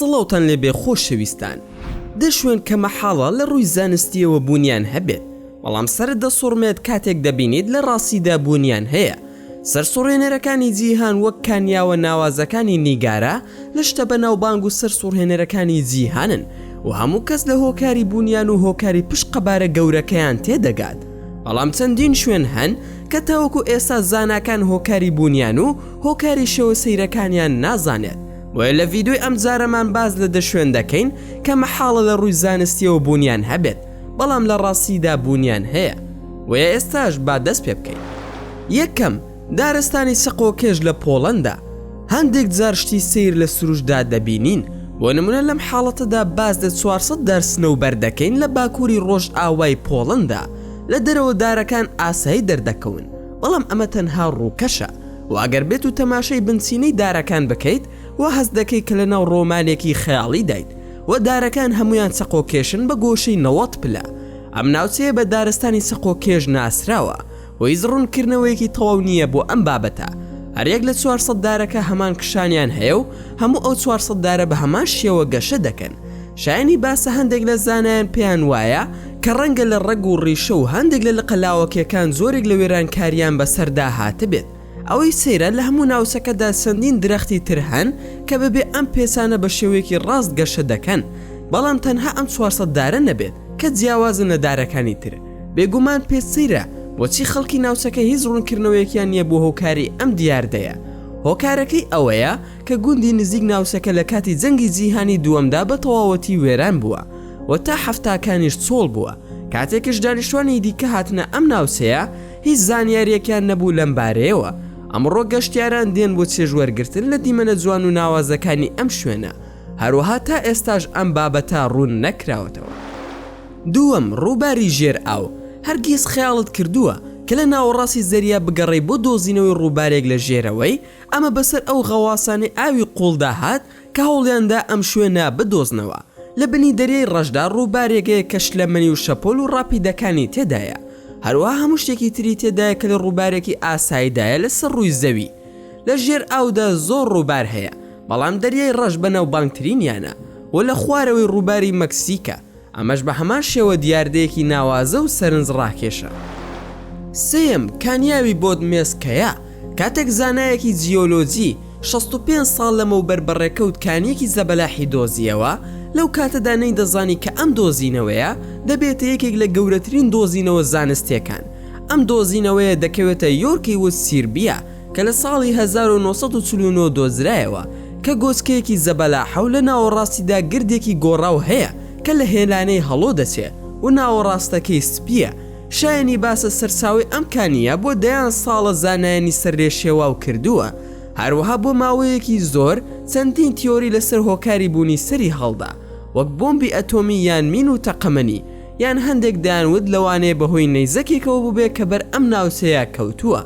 سڵاوتان لێبێ خۆشەویستان. دەشوێن کە مەحاڵە لە ڕووی زانستیەوە بوونیان هەبێت، بەڵام سەرت دەسوڕمێت کاتێک دەبینیت لە ڕاستیدا بوونیان هەیە. سەرسوڕهێنەرەکانی جیهان وەک کانیاوە ناوازەکانی نیگارە لە شتە بەناوبانگ و سەرسوڕهێنەرەکانی جیهانن و هەموو کەس لە هۆکاری بوونیان و هۆکاری پشت قەبارە گەورەکەیان تێدەگات. بەڵام چەندین شوێن هەن کە تاوەکو ئێستا زاناکان هۆکاری بوونیان و هۆکاری شێوە سەیرەکانیان نازانێت. وە لە ڤیدۆی ئەم جارەمان باز لە دەشوێن دەکەین کە مەحاڵە لە ڕووی زانستیەوە بوونیان هەبێت، بەڵام لە ڕاستیدا بوونیان هەیە. وە ئێستاش با دەست پێ بکەین. یەکەم، دارستانی سەقۆکێژ لە پۆڵەندا. هەندێک جار شتی سیر لە سروشدا دەبینین. بۆ نمونە لەم حاڵەتەدا باز لە 400 دار سنەوبەر دەکەین لە باکووری ڕۆژ ئاوای پۆڵەندا. لە دەرەوە دارەکان ئاسایی دەردەکەون، بەڵام ئەمە تەنها ڕووکەشە و ئەگەر بێت و تەماشای بنچینەی دارەکان بکەیت و هەست دەکەی کە لە ناو ڕۆمانێکی خەیاڵی دایت و دارەکان هەمویان سەقۆکێشن بە گۆشەی 90 پلە. ئەم ناوچەیە بە دارستانی سەقۆکێژ ناسراوە و هیچ ڕوونکردنەوەیەکی تەواو نییە بۆ ئەم بابەتە. هەریەک لە 400 دارەکە هەمان کشانیان هەیە و هەموو ئەو 400 دارە بە هەمان شێوە گەشە دەکەن. شایانی باسە هەندێک لە زانایان پێیان وایە کە ڕەنگە لە ڕەگ و ڕیشە و هەندێک لە قەلاوەکیەکان زۆرێک لە وێرانکاریان بەسەردا هاتە بێت. ئەوەی سەیرە لە هەموو ناوچەکەدا چەندین درەختی تر هەن کە بەبێ ئەم پێچانە بە شێوەیەکی ڕاست گەشە دەکەن، بەڵام تەنها ئەم 400 دارە نەبێت کە جیاوازن لە دارەکانی تر. بێگومان پێچیرە بۆچی خەڵکی ناوچەکە هیچ ڕوونکردنەوەیەکیان نییە بۆ هۆکاری ئەم دیاردەیە. هۆکارەکەی ئەوەیە کە گوندی نزیک ناوچەکە لە کاتی جەنگی جیهانی دووەمدا بە تەواوەتی وێران بووە و تا هەفتاکانیش چۆڵ بووە. کاتێکش دانیشتوانی دیکە هاتنە ئەم ناوچەیە هیچ زانیاریەکیان نەبوو لەم بارەیەوە. ئەمڕۆ گەشتیاران دێن بۆ چێژوەرگرتن لە دیمەنە جوان و ناوازەکانی ئەم شوێنە. هەروەها تا ئێستاش ئەم بابەتە ڕوون نەکراوەتەوە. دووەم، ڕووباری ژێر ئاو. هەرگیز خەیاڵت کردووە کە لە ناوەڕاستی زەریە بگەڕێی بۆ دۆزینەوەی ڕووبارێک لە ژێرەوەی؟ ئەمە بەسەر ئەو غەواسانی ئاوی قوڵدا هات کە هەوڵیاندا ئەم شوێنە بدۆزنەوە. لە بنی دەریای ڕەشدا ڕووبارێکەیە کە شلەمەنی و شەپۆل و ڕاپیدەکانی تێدایە. هەروەها هەموو شتێکی تری تێدایە کە لە ڕووبارێکی ئاساییدایە لەسەر ڕووی زەوی. لە ژێر ئاودا زۆر ڕووبار هەیە، بەڵام دەریای ڕەش بەناو بانگترینیانە و لە خوارەوەی ڕووباری مەکسیکە. ئەمەش بە هەمان شێوە دیاردەیەکی ناوازە و سەرنج ڕاکێشە. سێم، کانیاوی بۆدمێسکەیە. کاتێک زانایەکی جیۆلۆجی 65 ساڵ لەمەوبەر بەڕێکەوت کانیەکی زەبەلاحی دۆزیەوە، لەو کاتەدا نەیدەزانی کە ئەم دۆزینەوەیە دەبێتە یەکێک لە گەورەترین دۆزینەوە زانستیەکان. ئەم دۆزینەوەیە دەکەوێتە یۆرکی وت سیربیە کە لە ساڵی 1949 دۆزرایەوە کە گۆچکەیەکی زەبەلاحە و لە ناوەڕاستیدا گردێکی گۆڕاو هەیە کە لە هێلانەی هەڵۆ دەچێت و ناوەڕاستەکەی سپیە. شایانی باسە سەرچاوی ئەم کانیە بۆ دەیان ساڵە زانایانی سەرێشێواو کردووە. هەروەها بۆ ماوەیەکی زۆر چەندین تیۆری لەسەر هۆکاری بوونی سەری هەڵدا، وەک بۆمبی ئەتۆمی یان مین و تەقەمەنی، یان هەندێک دایانوت لەوانەیە بەهۆی نەیزەکێکەوە بووبێ کە بەر ئەم ناوچەیە کەوتووە.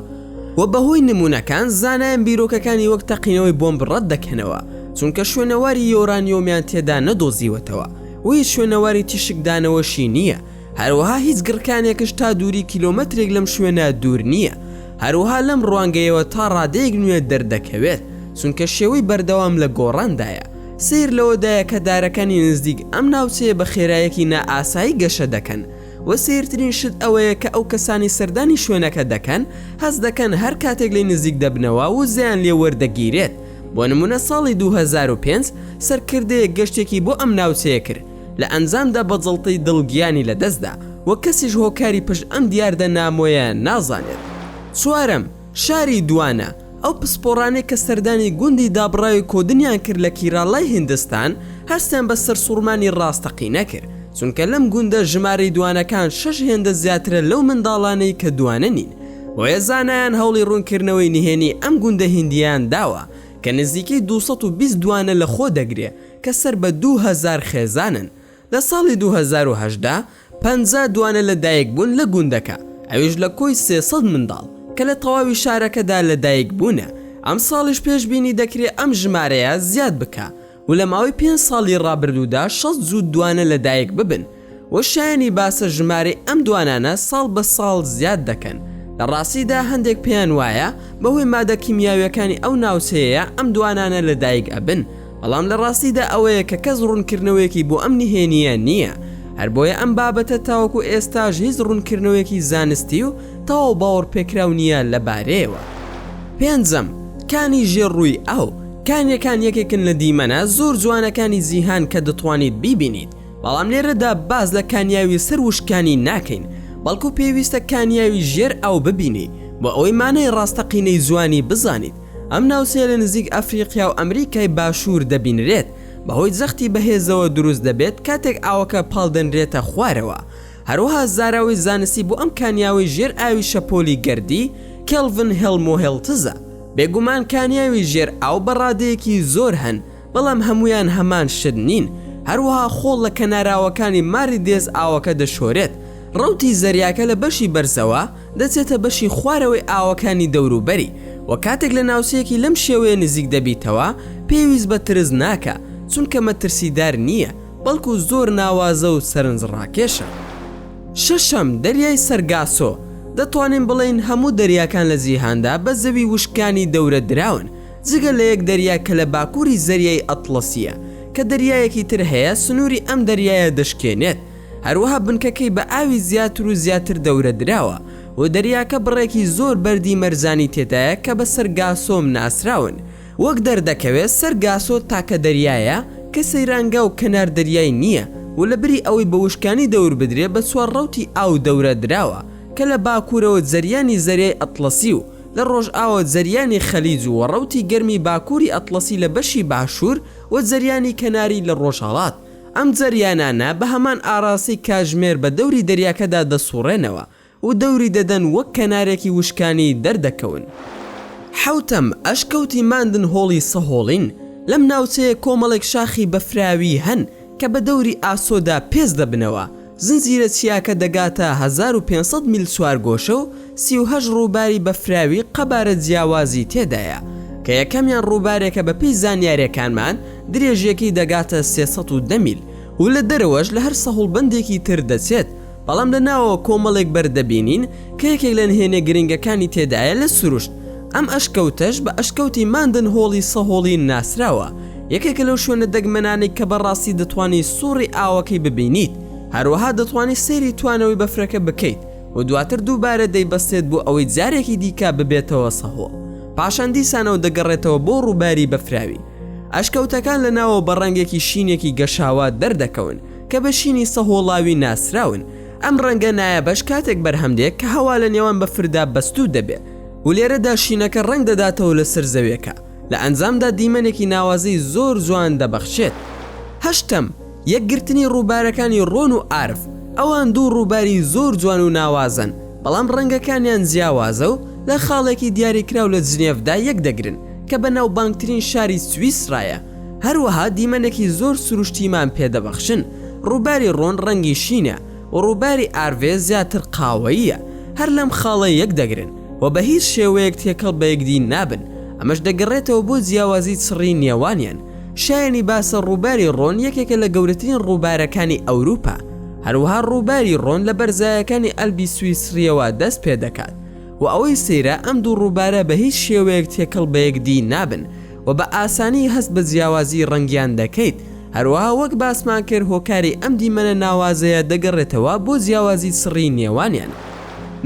و بەهۆی نمونونەکان زانایان بیرۆکەکانی وەک تەقینەوەی بۆمب ڕەت دەکەنەوە، چونکە شوێنەواری یۆرانیۆمیان تێدا نەدۆزیوەتەوە و هیچ شوێنەواری تیشکدانەوەشی نییە. هەروەها هیچ گڕکانێکش تا دووری کیلۆمەترێک لەم شوێنە دوور نییە. هەروەها لەم ڕوانگەیەوە تا ڕادەیەک نوێ دەردەکەوێت، چونکە شێوەی بەردەوام لە گۆڕاندایە. سیر لەوەدایە کە دارەکانی نزیک ئەم ناوچەیە بە خێرایەکی نائاسایی گەشە دەکەن و سیرترین شت ئەوەیە کە ئەو کەسانی سەردانی شوێنەکە دەکەن هەست دەکەن هەر کاتێک لێ نزیک دەبنەوە و زیان لێ وەردەگیرێت. بۆ نمونە ساڵی 2005 سەرکردەیەک گەشتێکی بۆ ئەم ناوچەیە کرد، لە ئەنجامدا بەجەڵتەی دڵگیانی لەدەستدا و کەسیش هۆکاری پشت ئەم دیاردە نامۆیە نازانێت. چوارەم، شاری دوانە. ئەو پسپۆڕانەی کە سەردانی گوندی دابڕاوی کۆدنیان کرد لە کیراڵای هیندستان هەستیان بە سەر سوورمانی ڕاستەقی نەکرد، چونکە لەم گوندە ژمارەی دوانەکان 6 هێندە زیاترە لەو منداڵانەی کە دوانە نین. بۆیە زانایان هەوڵی ڕوونکردنەوەی نهێنی ئەم گوندە هیندیان داوە کە نزیکەی 220 دوانە لە خۆ دەگرێ کە سەر بە 2000 خێزانن. لە ساڵی 2018 50 دوانە لەدایک بوون لە گوندەکە، ئەویش لە کۆی 300 منداڵ کە لە تەواوی شارەکەدا لەدایک بوونە. ئەم ساڵیش پێشبینی دەکرێت ئەم ژمارەیە زیاد بکە و لە ماوەی 5 ساڵی ڕابردوودا 60 زوود دوانە لەدایک ببن و شایانی باسە ژمارەی ئەم دوانانە ساڵ بە ساڵ زیاد دەکەن. لە ڕاستیدا هەندێک پێیان وایە بەهۆی مادە کیمیاویەکانی ئەو ناوچەیە ئەم دوانانە لەدایک ئەبن، بەڵام لە ڕاستیدا ئەوەیە کە کەس ڕوونکردنەوەیەکی بۆ ئەم نهێنیە نییە. هەر بۆیە ئەم بابەتە تاوەکو ئێستاژ هیچ ڕوونکردنەوەیەکی زانستی و تەواو باوەڕپێکراو نییە لەبارەیەوە. پێنجەم، کانی ژێڕووی ئاو. کانیەکان یەکێکن لە دیمەنە زۆر جوانەکانی جیهان کە دەتوانیت بیبینیت، بەڵام لێرەدا باز لە کانیاوی سەر وشکانی ناکەین، بەڵکو پێویستە کانیاوی ژێر ئاو ببینی بۆ ئەوەی مانای ڕاستەقینەی جوانی بزانیت. ئەم ناوچەیە لە نزیک ئەفریقیا و ئەمریکای باشوور دەبینرێت، بەهۆی جەختی بەهێزەوە دروست دەبێت کاتێک ئاوەکە پاڵدەنرێتە خوارەوە. هەروەها زاراوی زانستی بۆ ئەم کانیاوی ژێر ئاوی شەپۆلی گەردی کێلڤن هێلمۆهێلتزە. بێگومان کانیاوی ژێر ئاو بەڕادەیەکی زۆر هەن، بەڵام هەمویان هەمان شت نین. هەروەها خۆڵ لە کەناراوەکانی ماری دێز ئاوەکە دەشۆرێت. ڕەوتی زەریاکە لە بەشی بەرزەوە دەچێتە بەشی خوارەوەی ئاوەکانی دەوروبەری، و کاتێک لە ناوچەیەکی لەم شێوەیە نزیک دەبیتەوە پێویست بە ترس ناکە، چونکە مەترسیدار نییە، بەڵکو زۆر ناوازە و سەرنجڕاکێشە. شەشەم، دەریای سەرگاسۆ. دەتوانین بڵین هەموو دەریاکان لە جیهاندا بە زەوی وشکانی دەورە دراون، جگە لە یەک دەریا کە لە باکووری زەریای ئەتڵەسیە کە دەریایەکی تر هەیە سنووری ئەم دەریایە دەشکێنێت. هەروەها بنکەکەی بە ئاوی زیاتر و زیاتر دەورە دراوە و دەریاکە بڕێکی زۆر بەردی مەرزانی تێدایە کە بە سەرگاسۆم ناسراون. وەک دەردەکەوێت سەرگاسۆ تاکە دەریایە کە سەیرانگا و کەنار دەریای نییە و لە بری ئەوەی بە وشکانی دەور بدرێ بە چوار ڕەوتی ئاو دەورە دراوە کە لە باکوورەوە جەریانی زەریای ئەتڵەسی و لە ڕۆژئاوە جەریانی خەلیج و ڕەوتی گەرمی باکووری ئەتڵەسی لە بەشی باشوور و جەریانی کەناری لە ڕۆژهەڵات. ئەم جەریانانە بە هەمان ئاراسی کاژمێر بە دەوری دەریاکەدا دەسوڕێنەوە و دەوری دەدەن وەک کەنارێکی وشکانی دەردەکەون. حوتەم، ئەشکەوتی ماندن هۆڵی سەهۆڵین. لەم ناوچەیە کۆمەڵێک شاخی بەفراوی هەن کە بە دەوری ئاسۆدا پێز دەبنەوە. زنجیرە چیاکە دەگاتە 1500 میل سوارگۆشە و 38 ڕووباری بەفراوی قەبارە جیاوازی تێدایە کە یەکەمیان ڕووبارێکە بە پێی زانیاریەکانمان درێژیەکی دەگاتە 310 میل و لە دەرەوەش لە هەر سەهۆڵبەندێکی تر دەچێت. بەڵام لە ناوەوە کۆمەڵێک بەردەبینین کە یەکێک لە نهێنە گرنگەکانی تێدایە لە سروشت. ئەم ئەشکەوتەش بە ئەشکەوتی ماندن هۆڵی سەهۆڵی ناسراوە، یەکێکە لەو شوێنە دەگمەنانی کە بەڕاستی دەتوانی سوڕی ئاوەکەی ببینیت. هەروەها دەتوانی سەیری توانەوەی بەفرەکە بکەیت و دواتر دووبارە دەیبەستێت بۆ ئەوەی جارێکی دیکە ببێتەوە سەهۆڵ، پاشان دیسانەوە دەگەڕێتەوە بۆ ڕووباری بەفراوی. ئەشکەوتەکان لە ناوە بە ڕەنگێکی شینێکی گەشاوە دەردەکەون کە بە شینی سەهۆڵاوی ناسراون. ئەم ڕەنگە نایە بەش کاتێک بەرهەمدێک کە هەوا لە نێوان بەفردا بەستوو دەبێت و لێرەدا شینەکە ڕەنگ دەداتەوە لەسەر زەویەکە، لە ئەنجامدا دیمەنێکی ناوازەی زۆر جوان دەبەخشێت. هەشتەم، یەکگرتنی ڕووبارەکانی ڕۆن و ئارف. ئەوان دوو ڕووباری زۆر جوان و ناوازن، بەڵام ڕەنگەکانیان جیاوازە و لە خاڵێکی دیاریکراو لە جنێڤدا یەک دەگرن کە بە ناوبانگترین شاری سویسرایە. هەروەها دیمەنێکی زۆر سروشتیمان پێدەبەخشن. ڕووباری ڕۆن ڕەنگی شینە و ڕووباری ئارڤێ زیاتر قاوەییە، هەر لەم خاڵە یەک دەگرن و بە هیچ شێوەیەک تێکەڵ بە یەکدی نابن. ئەمەش دەگەڕێتەوە بۆ جیاوازی چڕی نێوانیان. شایانی باسە ڕووباری ڕۆن یەکێکە لە گەورەترین ڕووبارەکانی ئەوروپا. هەروەها ڕووباری ڕۆن لە بەرزایەکانی ئەلبی سویسریەوە دەست پێ دەکات و ئەوەی سەیرە ئەم دوو ڕووبارە بە هیچ شێوەیەک تێکەڵ بە یەکدی نابن و بە ئاسانی هەست بە جیاوازی ڕەنگیان دەکەیت. هەروەها وەک باسمان کرد هۆکاری ئەم دیمەنە ناوازەیە دەگەڕێتەوە بۆ جیاوازی سڕی نێوانیان.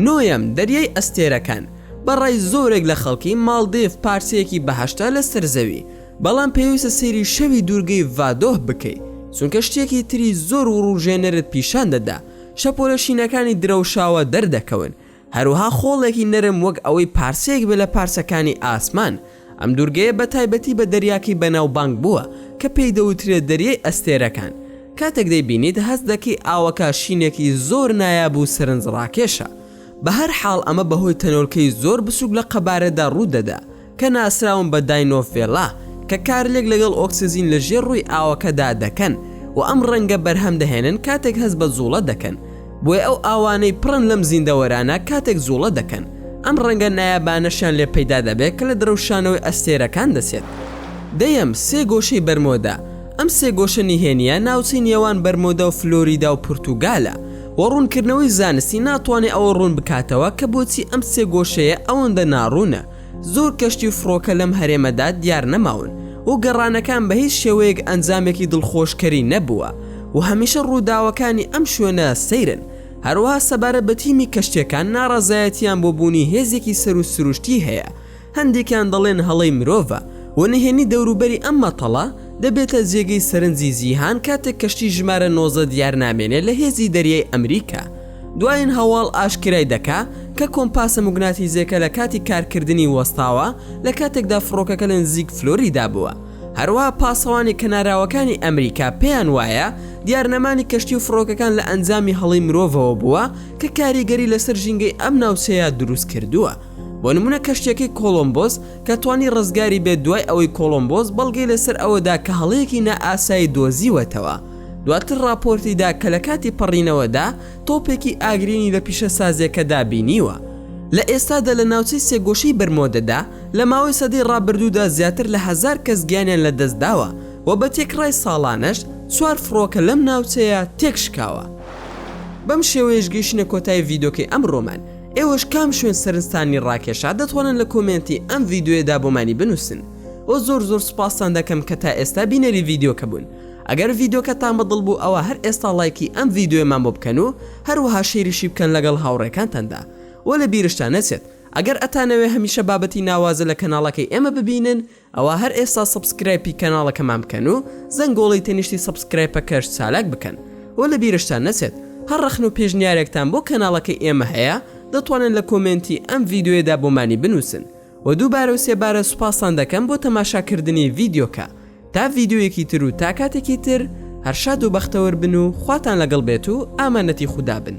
نۆیەم، دەریای ئەستێرەکان. بەڕای زۆرێک لە خەڵکی ماڵدیڤ پارچەیەکی بەهەشتا لە سەرزەوی، بەڵام پێویستە سەیری شەوی دوورگەی ڤادۆه بکەیت، چونکە شتێکی تری زۆر و ڕوژێنەرت پیشان دەدا. شەپۆلە شینەکانی درەوشاوە دەردەکەون، هەروەها خۆڵێکی نەرم وەک ئەوەی پارچەیەک بێ لە پارچەکانی ئاسمان. ئەم دوورگەیە بە تایبەتی بە دەریاکی بەناوبانگ بووە کە پێی دەوترێت دەریای ئەستێرەکان. کاتێک دەیبینیت هەست دەکەی ئاوەکە شینێکی زۆر نایاب و سەرنجڕاکێشە. بە هەر حاڵ ئەمە بەهۆی تەنۆرکەی زۆر بچووک لە قەبارەدا ڕوودەدا کە ناسراون بە داینۆفێلا کە کارلێک لەگەڵ ئۆکسزین لە ژێر ڕووی ئاوەکەدا دەکەن و ئەم ڕەنگە بەرهەم دەهێنن کاتێک هەست بە جوڵە دەکەن. بۆیە ئەو ئاوانەی پڕن لەم زیندەوەرانە کاتێک جوڵە دەکەن، ئەم ڕەنگە نایابانەشان لێ پەیدا دەبێت کە لە درەوشانەوەی ئەستێرەکان دەچێت. دەیەم، سێ گۆشەی بەرمۆدا. ئەم سێ گۆشە نهێنیە ناوچەی نێوان بەرمۆدا و فلۆریدا و پورتوگالە و ڕوونکردنەوەی زانستی ناتوانێت ئەوە ڕوون بکاتەوە کە بۆچی ئەم سێ گۆشەیە ئەوەندە ناڕوونە. زۆر کەشتی و فڕۆکە لەم هەرێمەدا دیار نەماون و گەڕانەکان بە هیچ شێوەیەک ئەنجامێکی دڵخۆشکەری نەبووە و هەمیشە ڕووداوەکانی ئەم شوێنە سەیرن. هەروەها سەبارەت بە تیمی کەشتیەکان ناڕەزایەتیان بۆ بوونی هێزێکی سەر و سروشتی هەیە. هەندێکیان دەڵێن هەڵەی مرۆڤە و نهێنی دەوروبەری ئەم مەتەڵە دەبێتە جێگەی سەرنجی جیهان کاتێک کەشتی ژمارە 90 دیارنامێنێت لە هێزی دەریای ئەمریکا. دوایین هەواڵ ئاشکرای دەکا کە کۆمپاسە موگناتیزەکە لە کاتی کارکردنی وەستاوە لە کاتێکدا فڕۆکەکە لە نزیک فلۆریدا بووە. هەروەها پاسەوانی کەناراوەکانی ئەمریکا پێیان وایە دیارنەمانی کەشتی و فڕۆکەکان لە ئەنجامی هەڵی مرۆڤەوە بووە کە کاریگەری لەسەر ژینگەی ئەم ناوچەیە دروست کردووە. بۆ نمونە کەشتێکی کۆلۆمبۆس کە توانی ڕزگاری بێت دوای ئەوەی کۆلۆمبۆس بەڵگەی لەسەر ئەوەدا کە هەڵەیەکی نائاسایی دۆزیوەتەوە. دواتر راپۆرتیدا کە لە کاتی پەڕینەوەدا تۆپێکی ئاگرینی لە پیشە سازێکەدا بینیوە. لە ئێستادا لە ناوچەی سێگۆشەی بەرمۆدەدا لە ماوەی سەدەی ڕابردوودا زیاتر لە 1000 کەس گیانیان لە دەستداوە و بە تێکڕای ساڵانەش 4 فڕۆکە لەم ناوچەیە تێکشکاوە. بەم شێوەیەش گەیشتنە کۆتای ڤیدۆکەی ئەمڕۆمان. ئێوەش کام شوێن سەرنجتانی ڕاکێشا دەتوانن لە کۆمنتی ئەم ڤیدۆیەدا بۆمانی بنووسن. و زۆر سوپاسان دەکەم کە تا ئێستا بینەری ڤیدۆکە بوون. ئەگەر ڤیدۆکەتان بەدڵ بوو ئەوە هەر ئێستا لایکی ئەم ڤیدۆیەمان بۆ بکەن و هەروەها شێریشی بکەن لەگەڵ هاوڕێکانتاندا. و لە بیرشتان نەچێت ئەگەر ئەتانەوێ هەمیشە بابەتی ناوازە لە کەناڵەکەی ئێمە ببینن ئەوە هەر ئێستا سبسکرایبی کەناڵەکەمان بکەن و زەنگۆڵی تەنیشتی سبسکرایبەکەش چالاک بکەن. و لە بیرشتان نەچێت هەر ڕەخن و پێشنیارێکتان بۆ کەناڵەکەی ئێمە هەیە دەتوانن لە کۆمنتی ئەم ڤیدۆیەدا بۆمانی بنووسن. و دووبارە و سێبارە سوپاسان دەکەم بۆ تەماشاکردنی ڤیدۆکە. تا ڤیدۆیەکی تر و تا کاتێکی تر هەر شاد و بەختەوەر بن و خواتان لەگەڵ بێت و ئامانەتی خودا بن.